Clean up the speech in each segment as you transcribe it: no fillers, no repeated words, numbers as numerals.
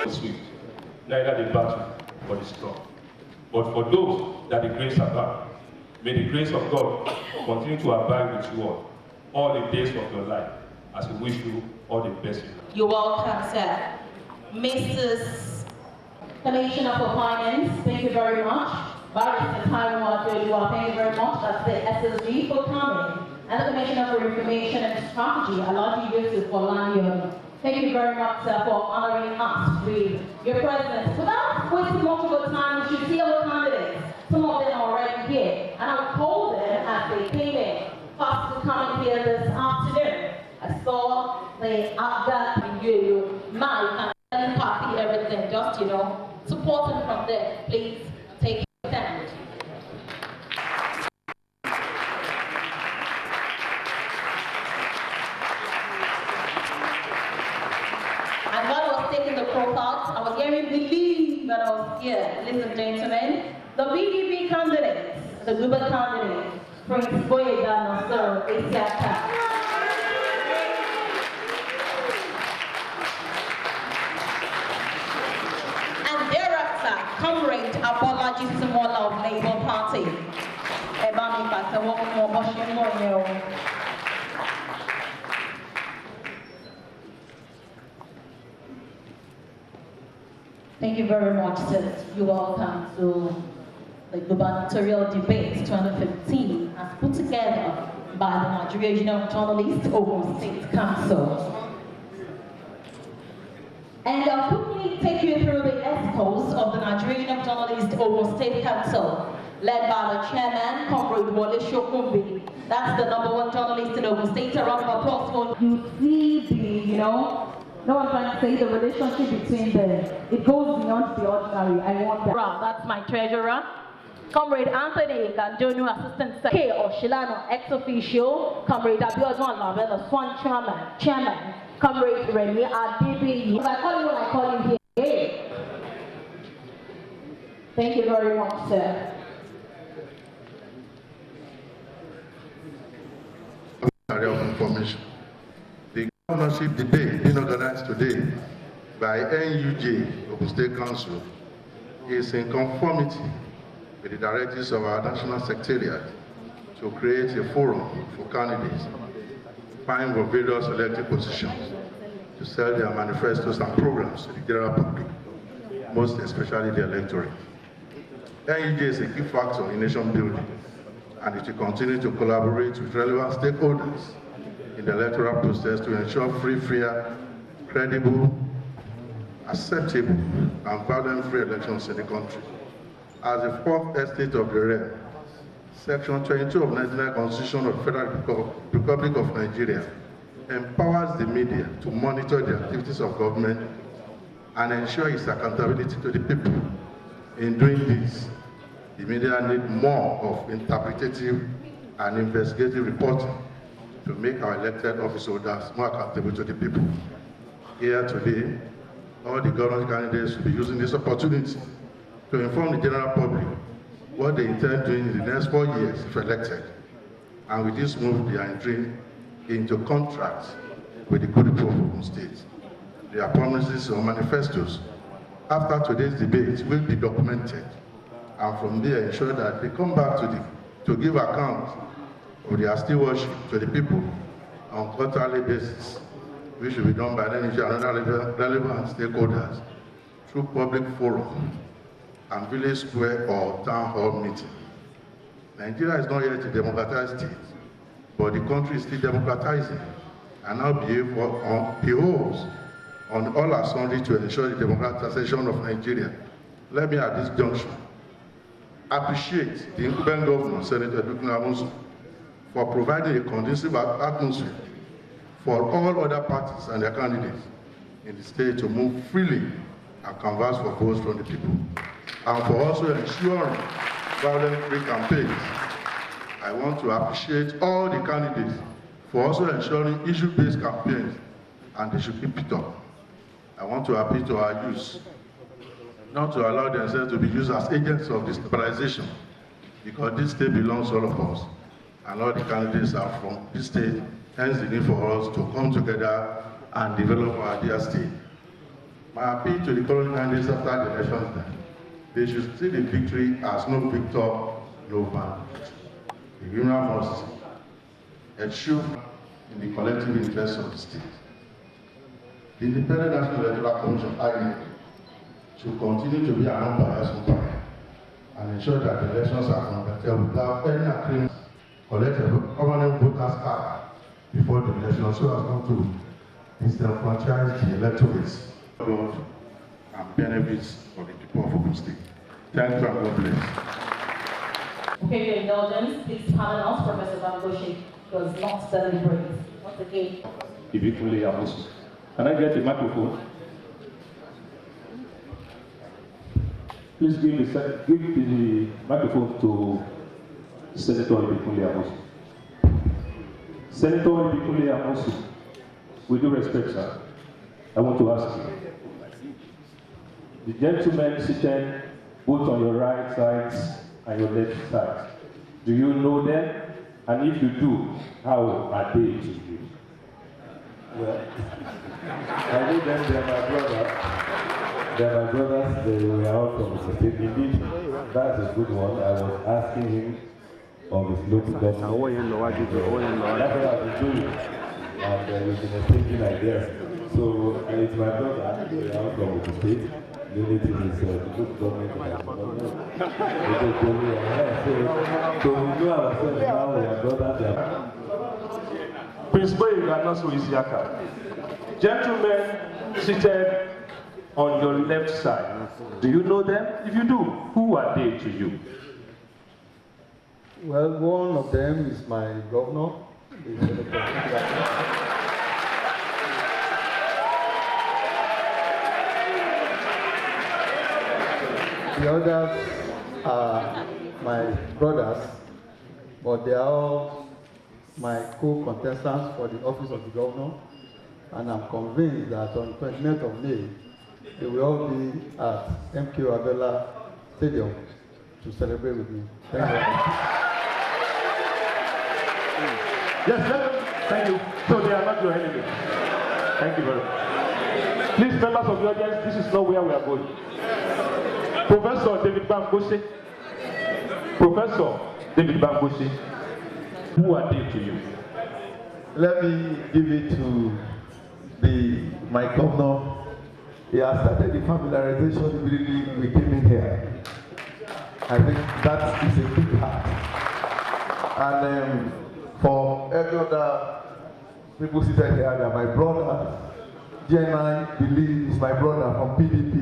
Swift, neither the battle or the strong. But for those that the grace abound, may the grace of God continue to abide with you all the days of your life, as we wish you all the best. You're welcome, sir. Mrs. Commissioner for Finance, thank you very much. Barrister Taiwan, thank you very much. That's the SSG for coming. And the Commissioner for Information and Strategy, Alaji Yusuf for Lanyon. Thank you very much, sir, for honoring us with your presence. Without wasting much of your time, we should see our candidates. Some of them are already here. And I'll call them as they came in. Fast to come here this afternoon. I saw the Abda you, my party, everything, just, supporting from there. Please take a stand. And while I was taking the profiles, I was hearing believe that I was here, ladies and gentlemen. The PDP candidates, the Guba candidate, Prince Boyega Nasser Isiaka. Comrade Apology Simola of Labour Party. Thank you very much, sir. You're welcome to the gubernatorial debate 2015 as put together by the Nigerian Union of Journalists Ogun State Council. And I'll quickly take you through the escorts of the Nigerian Union of Journalists Ogun State Council, led by the chairman, Comrade Wole Shokumbi. That's the #1 journalist in Ogun State. A round of applause for you. See the, no one can say the relationship between them. It goes beyond the ordinary. I want that. That's my treasurer. Comrade Anthony Gandonu, Assistant Secretary, Oshilano, ex-officio. Comrade Abiodun Alabe, the Swan chairman. Comrade Remy Adibi. I call you when I call you here. Thank you very much, sir. Area of information. The governorship debate being organized today by NUJ, Ogun State Council, is in conformity with the directives of our National Secretariat to create a forum for candidates vying for various elected positions to sell their manifestos and programs to the general public, most especially the electorate. NUJ is a key factor in nation building, and it will continue to collaborate with relevant stakeholders in the electoral process to ensure free, fair, credible, acceptable, and violence-free elections in the country. As the fourth estate of the realm, Section 22 of the 99th Constitution of the Federal Republic of Nigeria empowers the media to monitor the activities of government and ensure its accountability to the people. In doing this, the media need more of interpretative and investigative reporting to make our elected office holders more accountable to the people. Here today, all the government candidates will be using this opportunity to inform the general public what they intend doing in the next 4 years if elected. And with this move, they are entering into contracts with the good people of Ogun State. Their promises or manifestos after today's debate will be documented, and from there ensure that they come back to give account of their stewardship to the people on quarterly basis, which will be done by any other relevant stakeholders through public forum and village square or town hall meeting. Nigeria is not yet a democratized state, but the country is still democratizing and now behoves on all our sundry to ensure the democratization of Nigeria. Let me at this junction appreciate the incumbent governor, Senator Dukun Amusu, for providing a conducive atmosphere for all other parties and their candidates in the state to move freely and canvass for votes from the people, and for also ensuring violence-free campaigns. I want to appreciate all the candidates for also ensuring issue-based campaigns, and they should keep it up. I want to appeal to our youth not to allow themselves to be used as agents of destabilization, because this state belongs to all of us, and all the candidates are from this state. Hence the need for us to come together and develop our dear state. My appeal to the current candidates after the elections that they should see the victory as no victor, no vanquished. The winner must achieve in the collective interest of the state. The Independent National Electoral Commission (INEC) should continue to be an unbiased umpire and ensure that the elections are conducted without any agreement, collect a permanent voters card before the election so as not to disenfranchise the electorates and benefits for the people of Ogun State. Thank you and God bless. Okay, your indulgence, please pardon us, Professor Governorship does not celebrate. Once again. Can I get the microphone? Please give the microphone to Senator Ibikunle Amosu. Senator Ibikunle Amosu, with due respect, sir, I want to ask you. The gentlemen seated both on your right sides and your left side, do you know them? And if you do, how are they to you? Well, I know them, they are my brothers. They are my brothers, they were out from the state. Indeed, that's a good one. I was asking him of his local government. That's what I've been doing. And we've been exchanging ideas. So, it's my brother, they are out from the state. The only thing is the local government. So we know ourselves now, we are brothers. Principal Iganaso Isiaka, gentlemen seated on your left side, do you know them? If you do, who are they to you? Well, one of them is my governor. The others are my brothers, but they are all my co-contestants for the office of the governor, and I'm convinced that on 29th of May, they will all be at MK Abiola Stadium to celebrate with me. Thank you very much. Yes, thank you. So they are not your enemy. Thank you very much. Please, members of the audience, this is not where we are going. Professor David Bangoshe. Professor David Bangoshe. Who are they to you? Let me give it to my governor. He has started the familiarization immediately we came in here. I think that is a big heart. And for every other people seated here, they are my brother. GNI believe is my brother from PDP.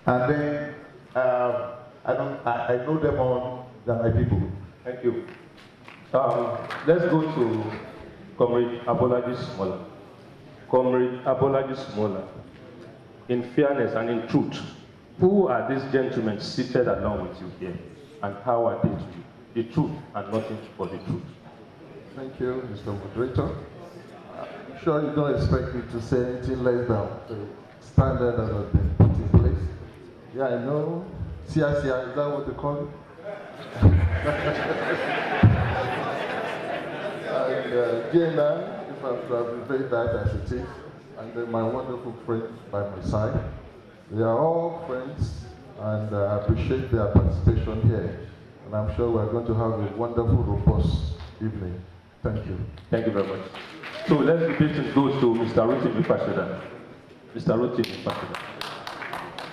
And then I know them all, they're my people. Thank you. Let's go to Comrade Abolaji Smola. Comrade Abolaji Smola, in fairness and in truth, who are these gentlemen seated along with you here, and how are they to you? The truth and nothing but the truth. Thank you, Mr. Moderator. I'm sure you don't expect me to say anything less than the standard that has been put in place. Yeah, I know. CICI, is that what they call it? GNI, if I'm to have very that as it is, and then my wonderful friends by my side. They are all friends, and I appreciate their participation here. And I'm sure we're going to have a wonderful, robust evening. Thank you. Thank you very much. So let's debate goes to Mr. Rotimi Fashoda. Mr. Rotimi Fashoda.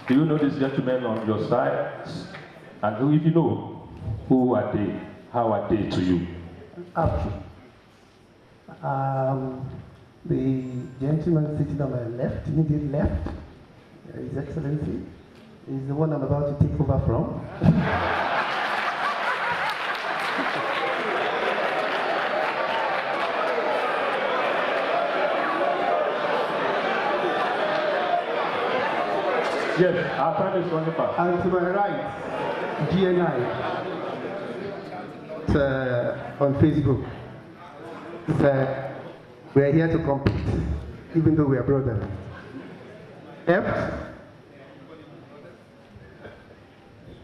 Do you know these gentlemen on your side? And if you know, who are they? How are they to you? The gentleman sitting on my left, immediate left, His Excellency, is the one I'm about to take over from. Yes, our time is running fast. And to my right, GNI, on Facebook. We're here to compete, even though we are brothers. F,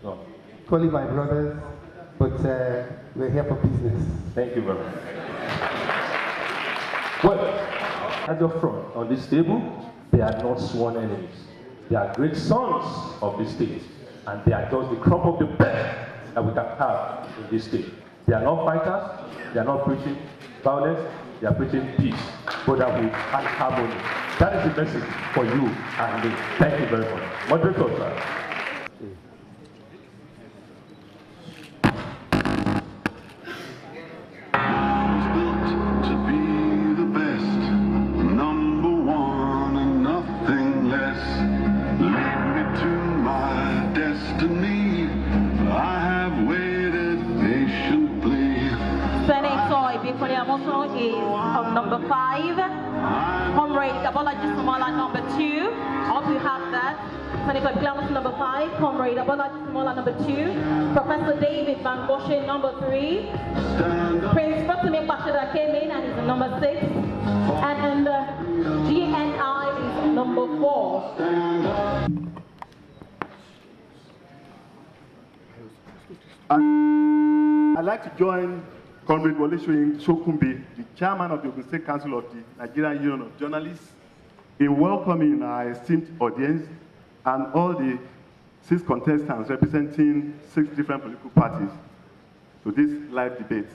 No. call it my brothers, but we're here for business. Thank you very much. Well, At the front on this table, they are not sworn enemies. They are great sons of this state, and they are just the crop of the best that we can have in this state. They are not fighters, they are not preaching violence, they are preaching peace, brotherhood, and harmony. That is the message for you and me. Thank you very much. Moderator, sir. Is on number 5, Comrade Abolaji Sumola number 2. Hope you have that. Senator Glamus number 5, Comrade Abolaji Sumola number 2, Professor David Bangoshe number 3, Prince Rotimi Bashida came in and is number 6, and GNI is number 4. I'd like to join Comrade Wole Sokunbi, the chairman of the Ogun State Council of the Nigerian Union of Journalists, in welcoming our esteemed audience and all the 6 contestants representing 6 different political parties to this live debate.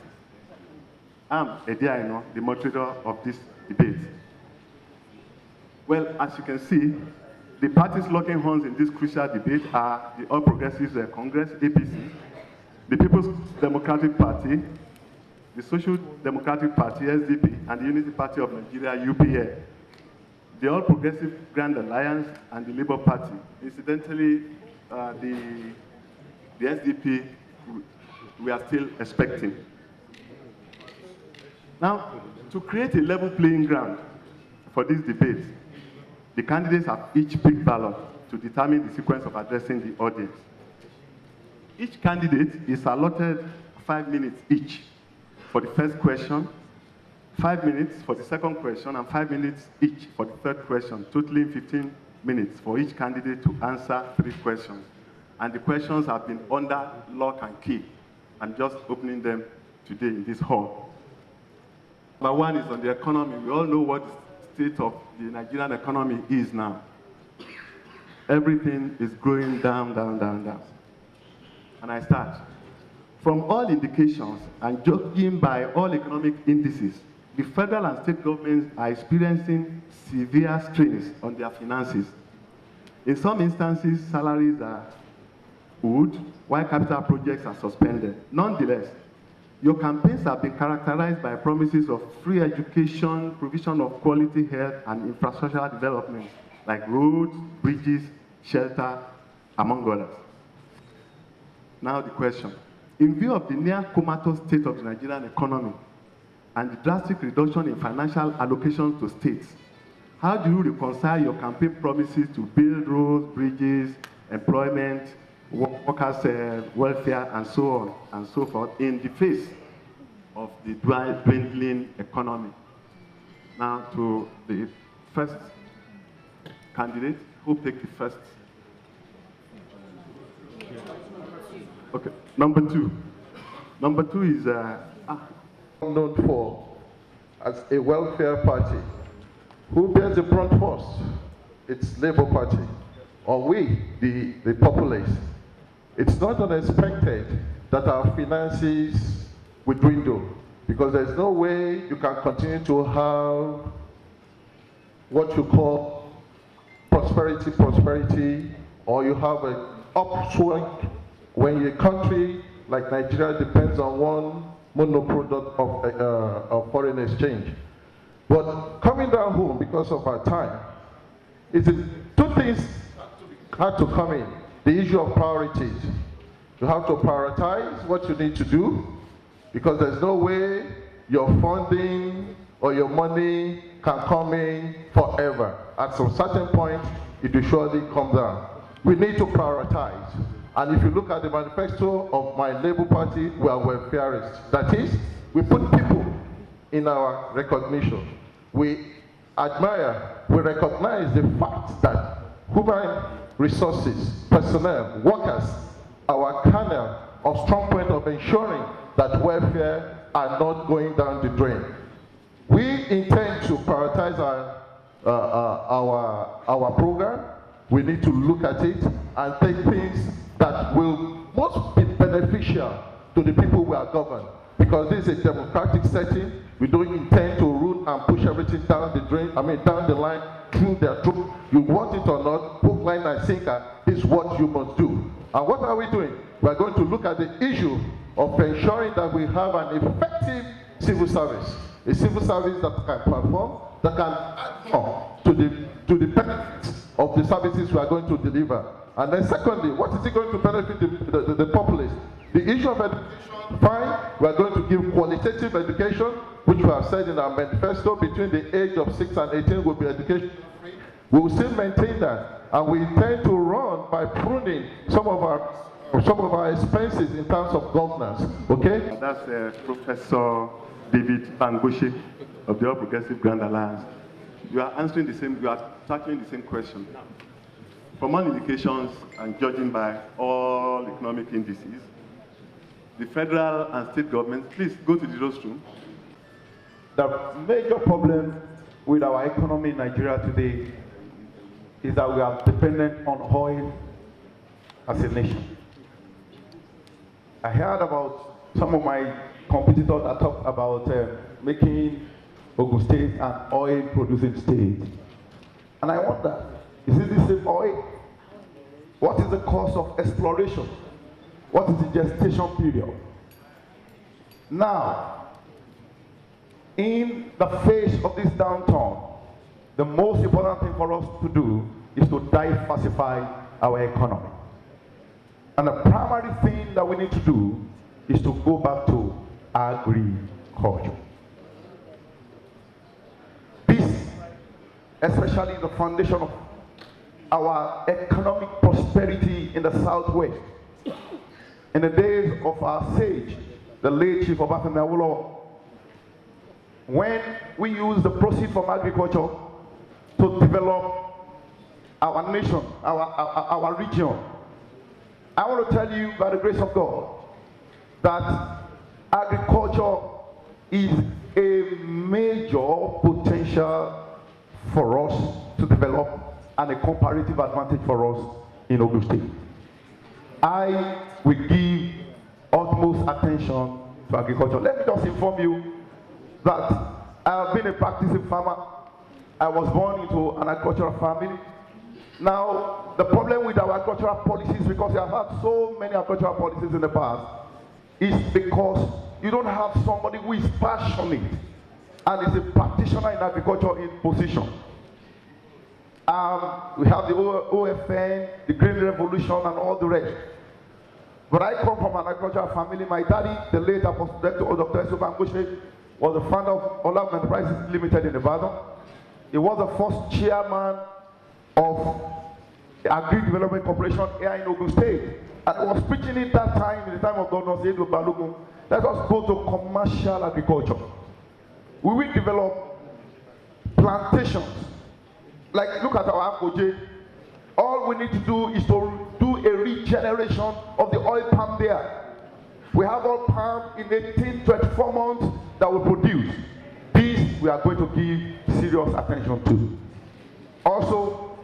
I'm Edi Aino, the moderator of this debate. Well, as you can see, the parties locking horns in this crucial debate are the All Progressives Congress, APC, the People's Democratic Party, the Social Democratic Party, SDP, and the Unity Party of Nigeria, UPA, the All Progressive Grand Alliance, and the Labour Party. Incidentally, the SDP, we are still expecting. Now, to create a level playing ground for this debate, the candidates have each picked ballot to determine the sequence of addressing the audience. Each candidate is allotted 5 minutes each for the first question, 5 minutes for the second question, and 5 minutes each for the third question, totaling 15 minutes for each candidate to answer 3 questions. And the questions have been under lock and key. I'm just opening them today in this hall. Number 1 is on the economy. We all know what the state of the Nigerian economy is now. Everything is going down, down, down, down. And I start. From all indications, and judging by all economic indices, the federal and state governments are experiencing severe strains on their finances. In some instances, salaries are owed, while capital projects are suspended. Nonetheless, your campaigns have been characterized by promises of free education, provision of quality health, and infrastructural development, like roads, bridges, shelter, among others. Now the question. In view of the near comatose state of the Nigerian economy and the drastic reduction in financial allocations to states, how do you reconcile your campaign promises to build roads, bridges, employment, workers' welfare, and so on and so forth in the face of the dwindling economy? Now to the first candidate, who picked the first? Okay, number 2. Number 2 is known for as a welfare party. Who bears the brunt first? It's Labour Party, or we, the populace. It's not unexpected that our finances will dwindle, because there's no way you can continue to have what you call prosperity, or you have an upswing when a country like Nigeria depends on one monoproduct of foreign exchange. But coming down home, because of our time, two things had to come in. The issue of priorities. You have to prioritize what you need to do, because there's no way your funding or your money can come in forever. At some certain point, it will surely come down. We need to prioritize. And if you look at the manifesto of my Labour Party, we are welfareists. That is, we put people in our recognition. We admire, we recognize the fact that human resources, personnel, workers, our kernel of strong point of ensuring that welfare are not going down the drain. We intend to prioritize our program. We need to look at it and take things that will most be beneficial to the people we are governed. Because this is a democratic setting, we don't intend to root and push everything down the drain, down the line through their throat. You want it or not, hook, line, and sinker, this is what you must do. And what are we doing? We are going to look at the issue of ensuring that we have an effective civil service. A civil service that can perform, that can add more to the benefits of the services we are going to deliver. And then secondly, what is it going to benefit the populace? The issue of education, fine, we are going to give qualitative education, which we have said in our manifesto, between the age of 6 and 18 will be education free. We will still maintain that, and we intend to run by pruning some of our expenses in terms of governance, okay? That's Professor David Bangoshe of the All Progressive Grand Alliance. You are tackling the same question. From all indications and judging by all economic indices, the federal and state governments, please go to the rostrum. The major problem with our economy in Nigeria today is that we are dependent on oil as a nation. I heard about some of my competitors that talk about making Ogun State an oil-producing state. And I wonder, is it the same oil? What is the cost of exploration? What is the gestation period? Now, in the face of this downturn, the most important thing for us to do is to diversify our economy. And the primary thing that we need to do is to go back to agriculture. This, especially the foundation of our economic prosperity in the Southwest. In the days of our sage, the late Chief Obafemi Awolowo, when we use the proceeds from agriculture to develop our nation, our region, I want to tell you, by the grace of God, that agriculture is a major potential for us to develop and a comparative advantage for us in Ogun State. I will give utmost attention to agriculture. Let me just inform you that I have been a practicing farmer. I was born into an agricultural family. Now, the problem with our agricultural policies, because we have had so many agricultural policies in the past, is because you don't have somebody who is passionate and is a practitioner in agriculture in position. We have the OFN, the Green Revolution, and all the rest. But I come from an agricultural family. My daddy, the late Apostle Dr. Bangoshe, was the founder of Olam Enterprises Limited in Ibadan. He was the first chairman of the Agri Development Corporation here in Ogun State. And I was preaching it that time, in the time of Governor Zedu Balogun. Let us go to commercial agriculture. We will develop plantations. Like, look at our Akoje. All we need to do is to do a regeneration of the oil palm there. We have oil palm in 18, 24 months that will produce. This we are going to give serious attention to. Also,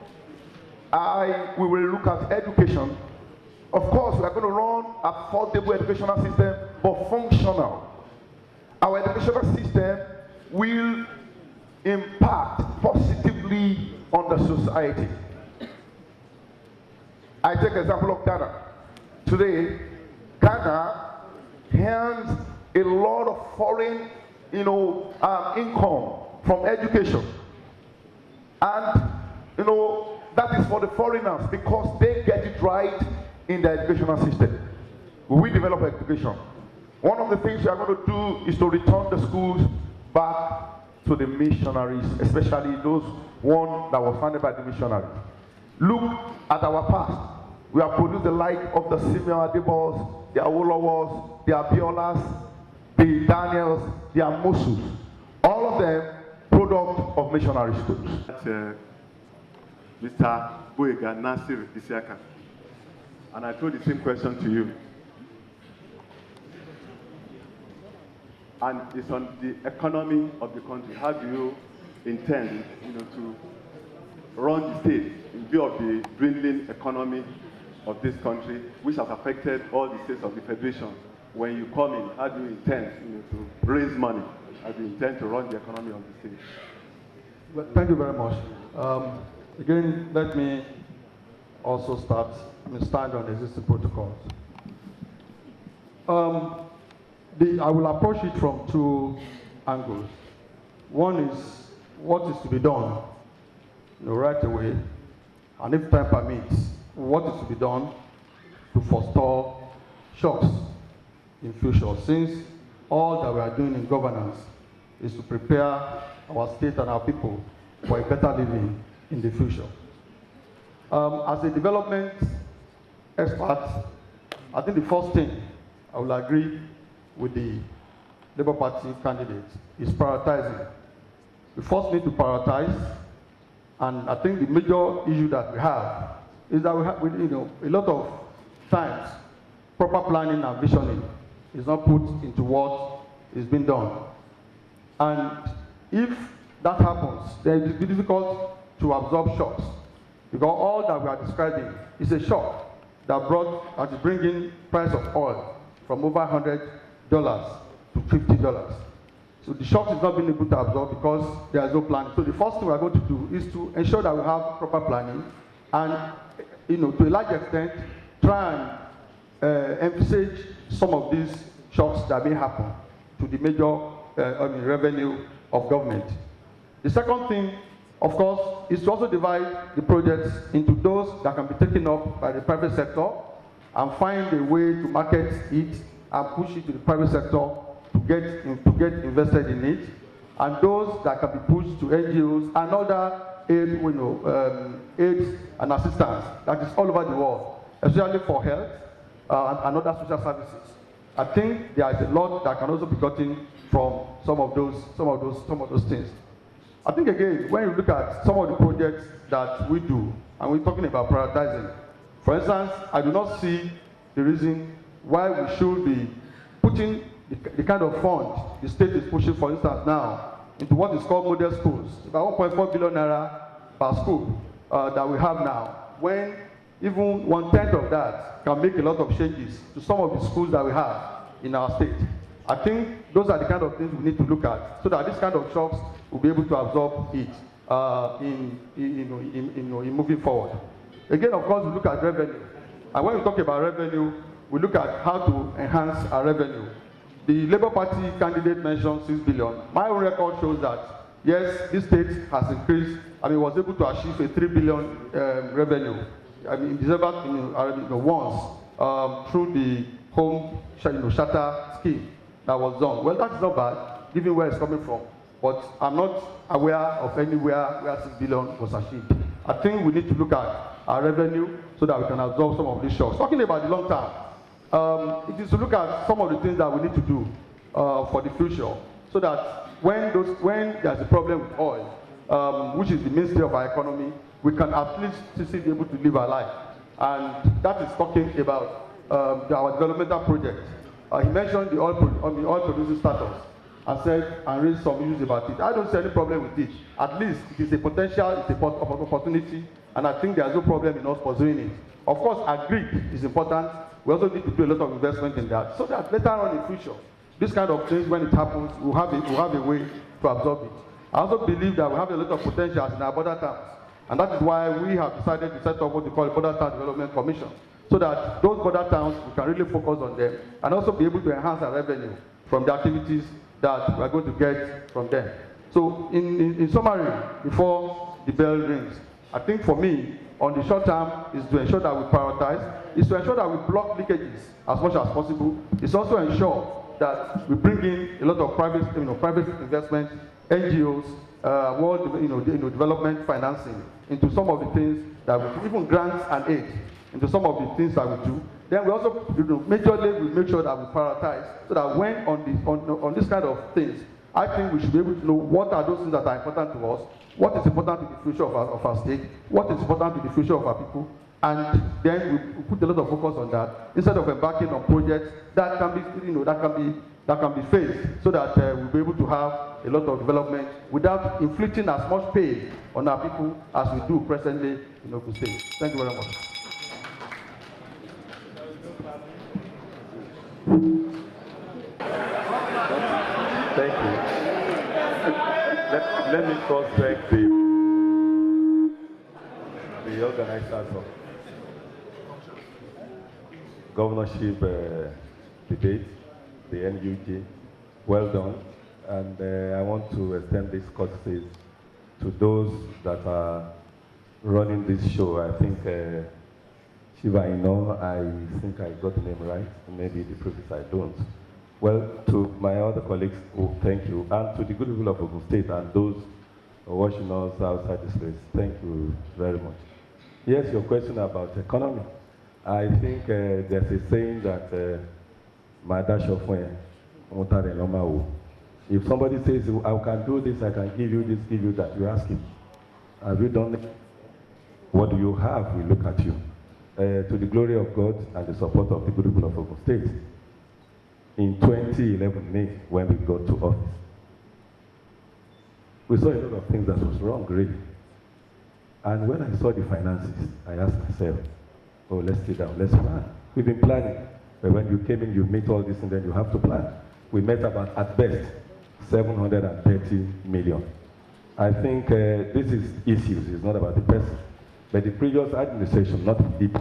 we will look at education. Of course, we are going to run an affordable educational system, but functional. Our educational system will impact positively on the society. I take example of Ghana. Today, Ghana earns a lot of foreign, income from education, and that is for the foreigners because they get it right in the educational system. We develop education. One of the things we are going to do is to return the schools back to the missionaries, especially those one that was founded by the missionaries. Look at our past. We have produced the like of the Simeon Adebos, the Awolowos, the Abiolas, the Daniels, the Amosus. All of them product of missionary schools. Mr. Boyega Nasir Isiaka. And I throw the same question to you. and it's on the economy of the country. How do you intend, to run the state in view of the dwindling economy of this country, which has affected all the states of the federation? When you come in, how do you intend, to raise money? How do you intend to run the economy of the state? Well, thank you very much. Again, let me also stand on existing protocols. I will approach it from two angles. One is what is to be done, right away, and if time permits, what is to be done to forestall shocks in future, since all that we are doing in governance is to prepare our state and our people for a better living in the future. As a development expert, I think the first thing I will agree with the Labour Party candidate is prioritizing. We first need to prioritize, and I think the major issue that we have is that we have, a lot of times, proper planning and visioning is not put into what is being done. And if that happens, then it will be difficult to absorb shocks, because all that we are describing is a shock that is bringing price of oil from over $100 to $50. So the shock is not being able to absorb because there is no planning. So the first thing we are going to do is to ensure that we have proper planning, and to a large extent, try and emphasize some of these shocks that may happen to the major revenue of government. The second thing, of course, is to also divide the projects into those that can be taken up by the private sector and find a way to market it and push it to the private sector to get invested in it, and those that can be pushed to NGOs and other aids and assistance that is all over the world, especially for health and other social services. I think there is a lot that can also be gotten from some of those things. I think again, when you look at some of the projects that we do, and we're talking about prioritizing, for instance, I do not see the reason why we should be putting the kind of fund the state is pushing, for instance, now, into what is called model schools, about 1.4 billion naira per school that we have now, when even 1/10 of that can make a lot of changes to some of the schools that we have in our state. I think those are the kind of things we need to look at, so that this kind of shocks will be able to absorb it in moving forward. Again, of course, we look at revenue, and when we talk about revenue, we look at how to enhance our revenue. The Labour Party candidate mentioned 6 billion. My own record shows that yes, this state has increased. Was able to achieve a 3 billion revenue. In December, once through the home shutter scheme that was done. Well, that is not bad, given where it's coming from. But I'm not aware of anywhere where 6 billion was achieved. I think we need to look at our revenue so that we can absorb some of these shocks. Talking about the long term, it is to look at some of the things that we need to do for the future, so that when there's a problem with oil, which is the mainstay of our economy, we can at least still be able to live our life. And that is talking about our developmental project. He mentioned the oil producing status and raised some issues about it. I don't see any problem with it. At least it is a potential, it's a opportunity, and I think there's no problem in us pursuing it. Of course, agri is important. We also need to do a lot of investment in that, so that later on in the future, this kind of things, when it happens, we'll have a way to absorb it. I also believe that we have a lot of potentials in our border towns, and that is why we have decided to set up what we call a Border Town Development Commission, so that those border towns, we can really focus on them and also be able to enhance our revenue from the activities that we are going to get from them. So in summary, before the bell rings, I think for me, on the short term, is to ensure that we prioritize, is to ensure that we block leakages as much as possible. It's also ensure that we bring in a lot of private investment, NGOs, world development financing into some of the things that we do, even grants and aid into some of the things that we do. Then we also, majorly, we make sure that we prioritize, so that when on this kind of things, I think we should be able to know what are those things that are important to us, what is important to the future of our state, what is important to the future of our people, and then we put a lot of focus on that instead of embarking on projects that can be, that can be faced, so that we'll be able to have a lot of development without inflicting as much pain on our people as we do presently in Ogun State. Thank you very much. Thank you. Let me first thank the organizers of governorship debate, the NUJ. Well done. And I want to extend this courtesy to those that are running this show. I think Shiva Ino, I think I got the name right. Maybe the previous I don't. Well, to my other colleagues, thank you. And to the good people of Ogun State and those watching us outside this place, thank you very much. Yes, your question about economy. I think there's a saying that if somebody says, I can do this, I can give you this, give you that, you ask him, have you done it? What do you have? We look at you. To the glory of God and the support of the good people of Ogun State, in 2011 May, when we got to office, we saw a lot of things that was wrong, really. And when I saw the finances, I asked myself, oh, let's sit down, let's plan. We've been planning. But when you came in, you meet all this, and then you have to plan. We met about, at best, 730 million. I think this is issues, it's not about the person. But the previous administration, not the deep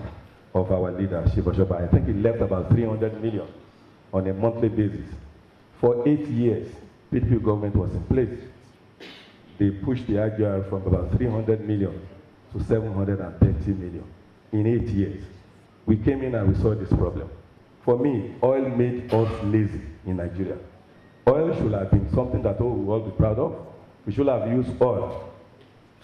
of our leader, Shiva Shoba, I think he left about 300 million on a monthly basis. For 8 years, PDP government was in place. They pushed the IGR from about 300 million to 730 million in 8 years. We came in and we saw this problem. For me, oil made us lazy in Nigeria. Oil should have been something that we will all be proud of. We should have used oil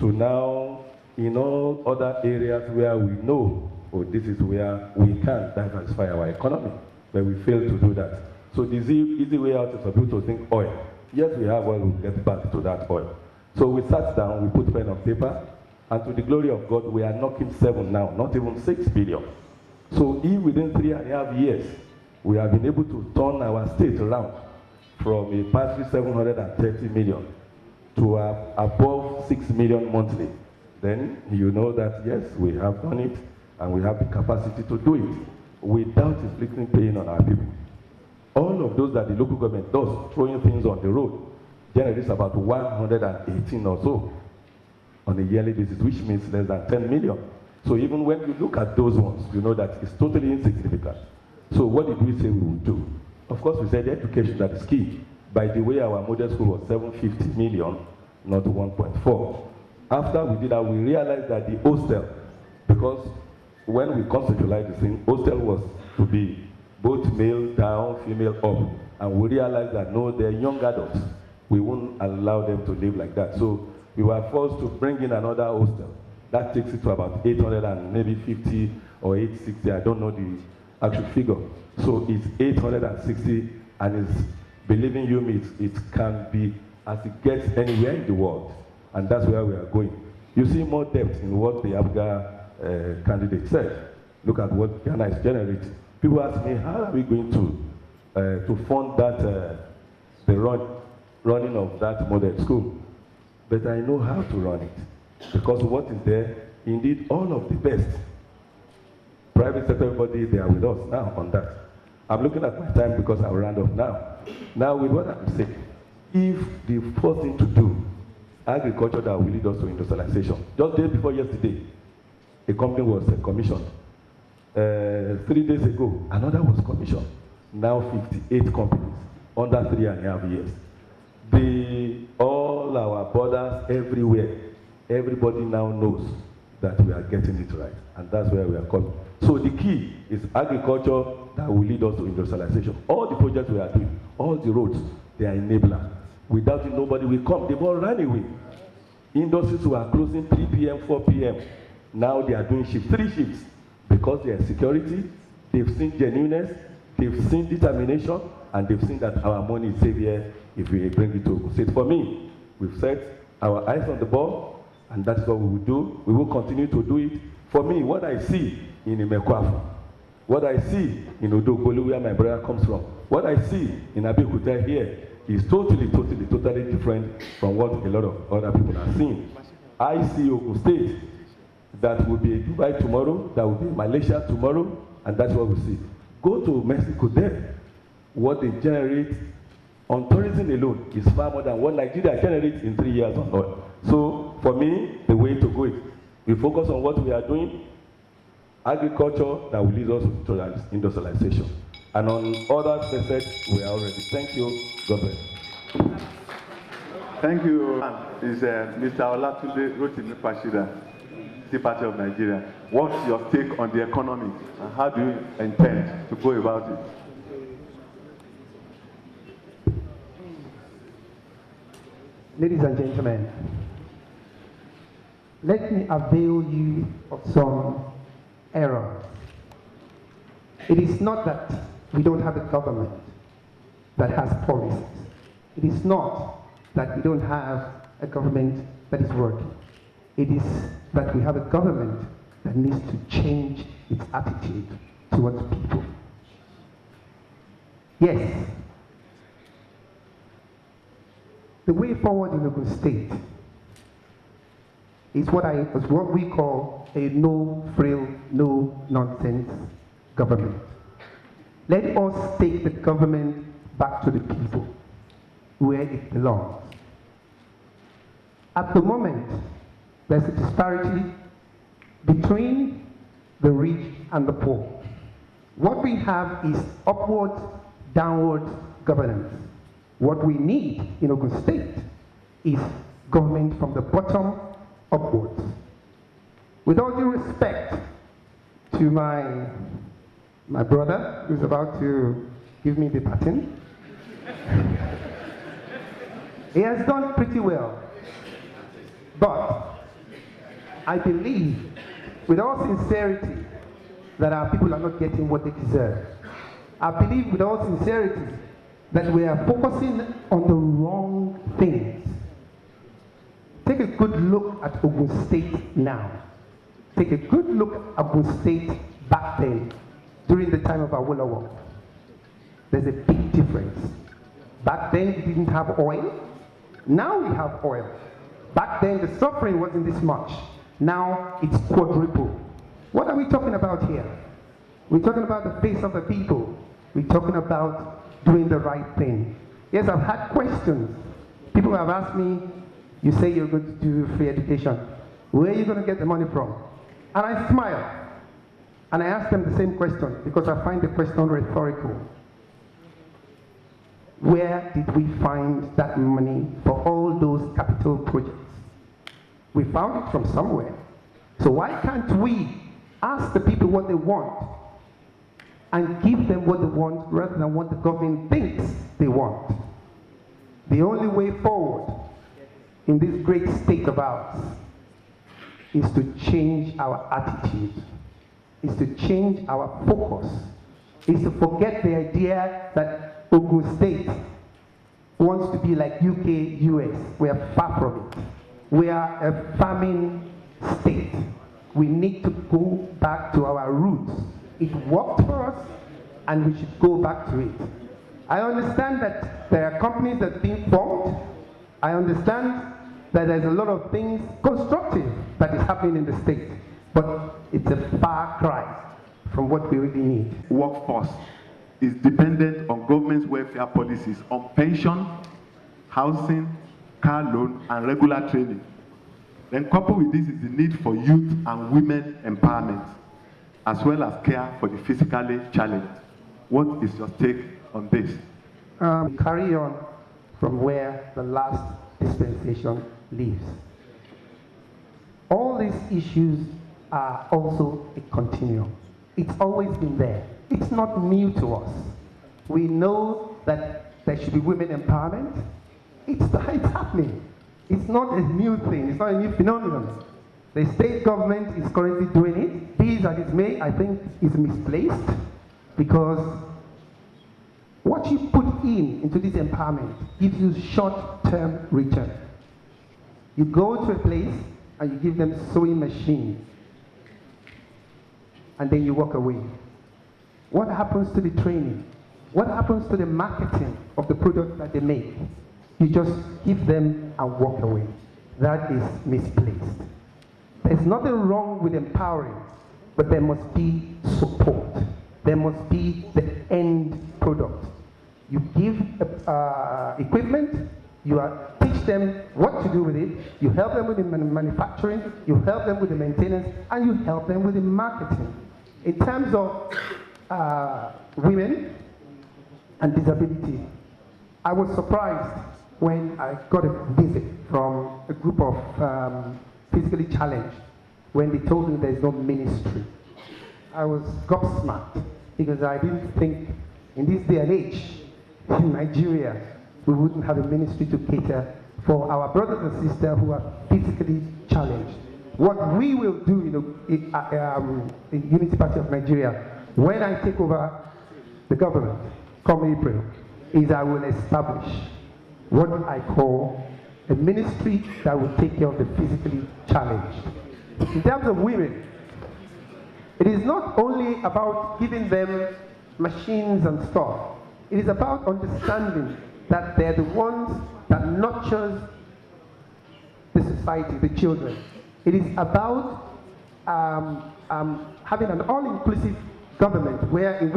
to now, in all other areas where we know, oh, this is where we can diversify our economy, but we fail to do that. So the easy way out is for people to think oil. Yes, we have oil, we'll get back to that oil. So we sat down, we put pen on paper, and to the glory of God, we are knocking 7 now, not even 6 billion. So if within 3.5 years, we have been able to turn our state around from a paltry 730 million to above 6 million monthly, then you know that yes, we have done it, and we have the capacity to do it without inflicting pain on our people. All of those that the local government does, throwing things on the road, generates about 118 or so on a yearly basis, which means less than 10 million. So even when you look at those ones, you know that it's totally insignificant. So what did we say we would do? Of course, we said education that is key. By the way, our model school was 750 million, not 1.4. After we did that, we realized that the hostel, because when we conceptualized the thing, hostel was to be both male down, female up. And we realized that no, they're young adults. We won't allow them to live like that. So we were forced to bring in another hostel. That takes it to about 800 and maybe 50 or 860. I don't know the actual figure. So it's 860, and it's, believing you me, it can be as it gets anywhere in the world. And that's where we are going. You see more depth in what the ABGA candidate said. Look at what Ghana is generating. People ask me, how are we going to fund that, the running of that model school? But I know how to run it. Because what is there, indeed, all of the best. Private sector, everybody, they are with us now on that. I'm looking at my time because I'll round off now. Now, with what I'm saying, if the first thing to do, agriculture that will lead us to industrialization. Just day before yesterday, a company was commissioned. 3 days ago, another was commissioned. Now 58 companies under 3.5 years. All our borders everywhere, everybody now knows that we are getting it right, and that's where we are coming. So the key is agriculture that will lead us to industrialization. All the projects we are doing, all the roads, they are enabler. Without it, nobody will come. They've all run away. Industries who are closing 3 p.m., 4 p.m., now they are doing shifts, 3 shifts, because they are security, they've seen genuineness, they've seen determination, and they've seen that our money is safe here if we bring it to Ogun State. For me, we've set our eyes on the ball, and that's what we will do. We will continue to do it For me, what I see in Imekwafu, what I see in Odogbolu, where my brother comes from, what I see in Abeokuta here is totally different from what a lot of other people are seeing. I see Ogun State that will be Dubai tomorrow, that will be Malaysia tomorrow, and that's what we see. Go to Mexico there. What they generate on tourism alone is far more than what Nigeria generates in 3 years on oil. So for me, the way to go is we focus on what we are doing, agriculture that will lead us to industrialization. And on other facets, we are already. Thank you, God bless. Thank you. Is Mr. Olatunde Rotimi Pashida, Tea Party of Nigeria. What's your take on the economy and how do you intend to go about it? Ladies and gentlemen, let me avail you of some errors. It is not that we don't have a government that has policies. It is not that we don't have a government that is working. It is that we have a government that needs to change its attitude towards people. Yes, the way forward in Ogun State is what we call a no-frill, no-nonsense government. Let us take the government back to the people, where it belongs. At the moment, there's a disparity between the rich and the poor. What we have is upward, downward governance. What we need in Ogun State is government from the bottom upwards. With all due respect to my brother, who's about to give me the baton, he has done pretty well. But I believe, with all sincerity, that our people are not getting what they deserve. I believe, with all sincerity, that we are focusing on the wrong things. Take a good look at Ogun State now. Take a good look at Ogun State back then, during the time of Awolowo. There's a big difference. Back then, we didn't have oil. Now we have oil. Back then, the suffering wasn't this much. Now it's quadruple. What are we talking about here? We're talking about the face of the people. We're talking about doing the right thing. Yes, I've had questions. People have asked me, you say you're going to do free education. Where are you going to get the money from? And I smile. And I ask them the same question because I find the question rhetorical. Where did we find that money for all those capital projects? We found it from somewhere. So why can't we ask the people what they want and give them what they want rather than what the government thinks they want? The only way forward in this great state of ours is to change our attitude, is to change our focus, is to forget the idea that Ogun State wants to be like UK, US. We are far from it. We are a farming state. We need to go back to our roots. It worked for us, and we should go back to it. I understand that there are companies that are being formed. I understand that there's a lot of things constructive that is happening in the state, but it's a far cry from what we really need. Workforce is dependent on government's welfare policies on pension, housing, car loan, and regular training. Then coupled with this is the need for youth and women empowerment, as well as care for the physically challenged. What is your take on this? Carry on from where the last dispensation leaves. All these issues are also a continuum. It's always been there. It's not new to us. We know that there should be women empowerment. It's happening. It's not a new thing. It's not a new phenomenon. The state government is currently doing it. Be it as it may, I think is misplaced, because what you put into this empowerment gives you short-term return. You go to a place and you give them sewing machine. and then you walk away. What happens to the training? What happens to the marketing of the product that they make? You just give them and walk away. That is misplaced. There's nothing wrong with empowering, but there must be support. There must be the end product. You give equipment, you teach them what to do with it, you help them with the manufacturing, you help them with the maintenance, and you help them with the marketing. In terms of women and disability, I was surprised when I got a visit from a group of physically challenged when they told me there's no ministry. I was gobsmacked because I didn't think in this day and age in Nigeria we wouldn't have a ministry to cater for our brothers and sisters who are physically challenged. What we will do in Unity Party of Nigeria, when I take over the government come April, is I will establish what I call a ministry that will take care of the physically challenged. In terms of women, it is not only about giving them machines and stuff. It is about understanding that they're the ones that nurtures the society, the children. It is about having an all-inclusive government where, in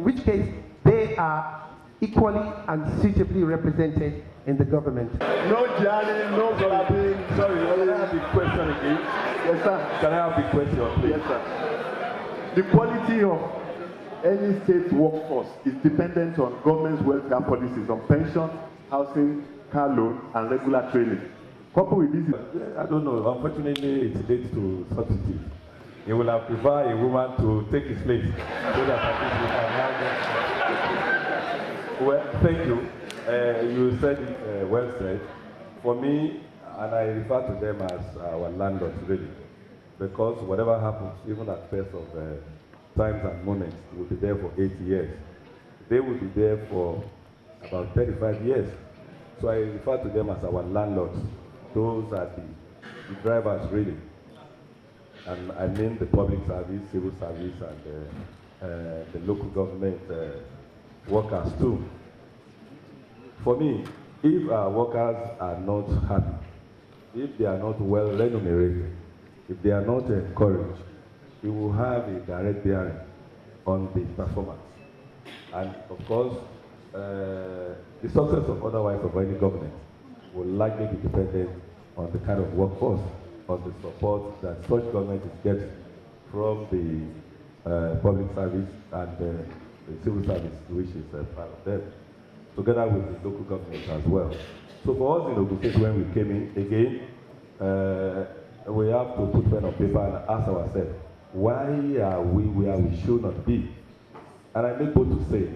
which case, they are equally and suitably represented in the government. No jamming, no blabbing. Sorry, can I have the question again? Yes, sir. Can I have the question, please? Yes, sir. The quality of any state workforce is dependent on government's welfare policies on pension, housing, car loan, and regular training. Coupled with this, I don't know. Unfortunately, it leads to substitute. He will have preferred a woman to take his place so that at least we can have them. Well, thank you. You said it well said. For me, and I refer to them as our landlords, really, because whatever happens, even at best of times and moments, will be there for 80 years. They will be there for about 35 years. So I refer to them as our landlords. Those are the drivers, really. And I mean the public service, civil service, and the local government workers too. For me, if our workers are not happy, if they are not well remunerated, if they are not encouraged, it will have a direct bearing on the performance. And of course, the success of otherwise of any government will likely be dependent on the kind of workforce, on the support that such government is getting from the public service and the civil service, which is part of them, together with the local government as well. So for us in Ogun State, when we came in, again, we have to put pen on paper and ask ourselves, why are we where we should not be? And I make bold to say,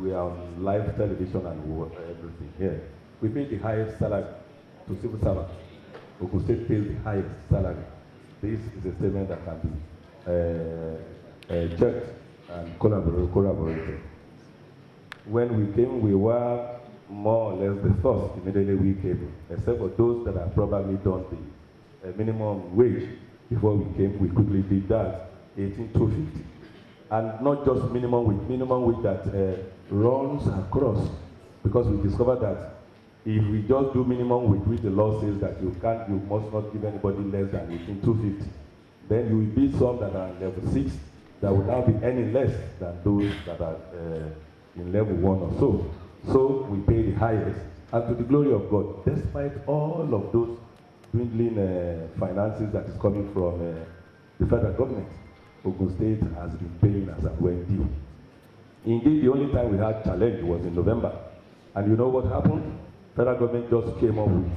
we are on live television and everything here. We pay the highest salary to civil servants. Ogun State pays the highest salary. This is a statement that can be checked and corroborated. When we came, we were more or less the first immediately we came, except for those that have probably done the minimum wage. Before we came, we quickly did that, 18,250. And not just minimum wage that runs across, because we discovered that if we just do minimum wage, which the law says that you must not give anybody less than 18,250, then you will be some that are level 6 that will now be any less than those that are in level 1 or so. So we pay the highest, and to the glory of God, despite all of those dwindling finances that is coming from the federal government, Ogun State has been paying as and when due. Indeed, the only time we had challenge was in November. And you know what happened? Federal government just came up with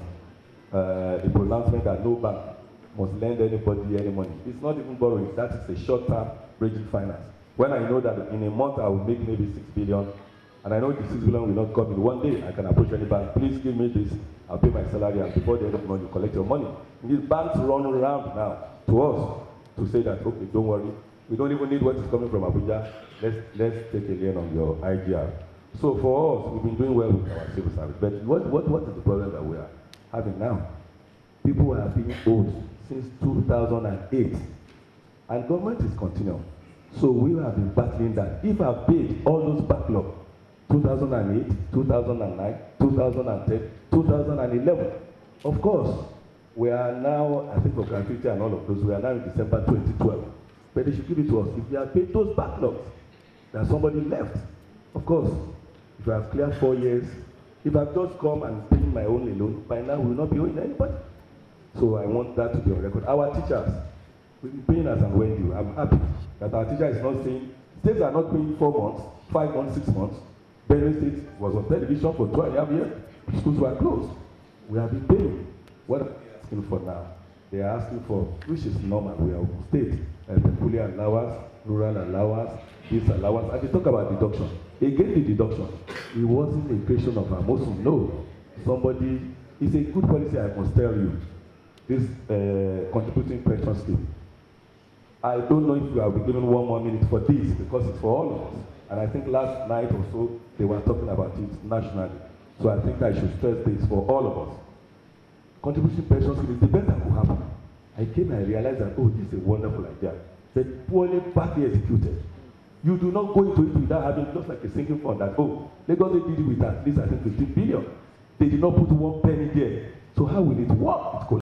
a pronouncement that no bank must lend anybody any money. It's not even borrowing, that is a short-term bridging finance. When I know that in a month I will make maybe 6 billion, and I know the 6 billion will not come in one day, I can approach any bank, please give me this, I'll pay my salary, and before the end of the month you collect your money. These banks run around now to us to say that, okay, don't worry, we don't even need what is coming from Abuja, let's take a lien on your IGR. So for us, we've been doing well with our civil service, but what is the problem that we are having now? People have been owed since 2008, and government is continuing. So we have been battling that. If I've paid all those backlog, 2008, 2009, 2010, 2011, of course, we are now, I think for gratuity and all of those, we are now in December 2012. But they should give it to us. If we have paid those backlogs, there's somebody left. Of course, if I have cleared 4 years, if I've just come and paid my own alone, by now we will not be owing anybody. So I want that to be on record. Our teachers, we've been paying as and when due. I'm happy that our teacher is not saying, states are not paying 4 months, 5 months, 6 months. Benue State was on television for 2.5 years. Schools were closed. We have been paying. What are they asking for now? They are asking for, which is normal. We are Ogun State, peculiar allowance, rural allowance, this allowance. And they talk about deduction. Again, the deduction. It wasn't a creation of Amosun. No. Somebody, it's a good policy, I must tell you. This contributing pension scheme. I don't know if we have been given 1 more minute for this because it's for all of us. And I think last night or so, they were talking about it nationally. So I think I should stress this for all of us. Contribution pension scheme is the best that could happen. I came and I realized that, oh, this is a wonderful idea. But poorly, badly executed. You do not go into it without having just like a single fund that, oh, Lagos they did it with at least, I think, 15 billion. They did not put 1 penny there. So how will it work?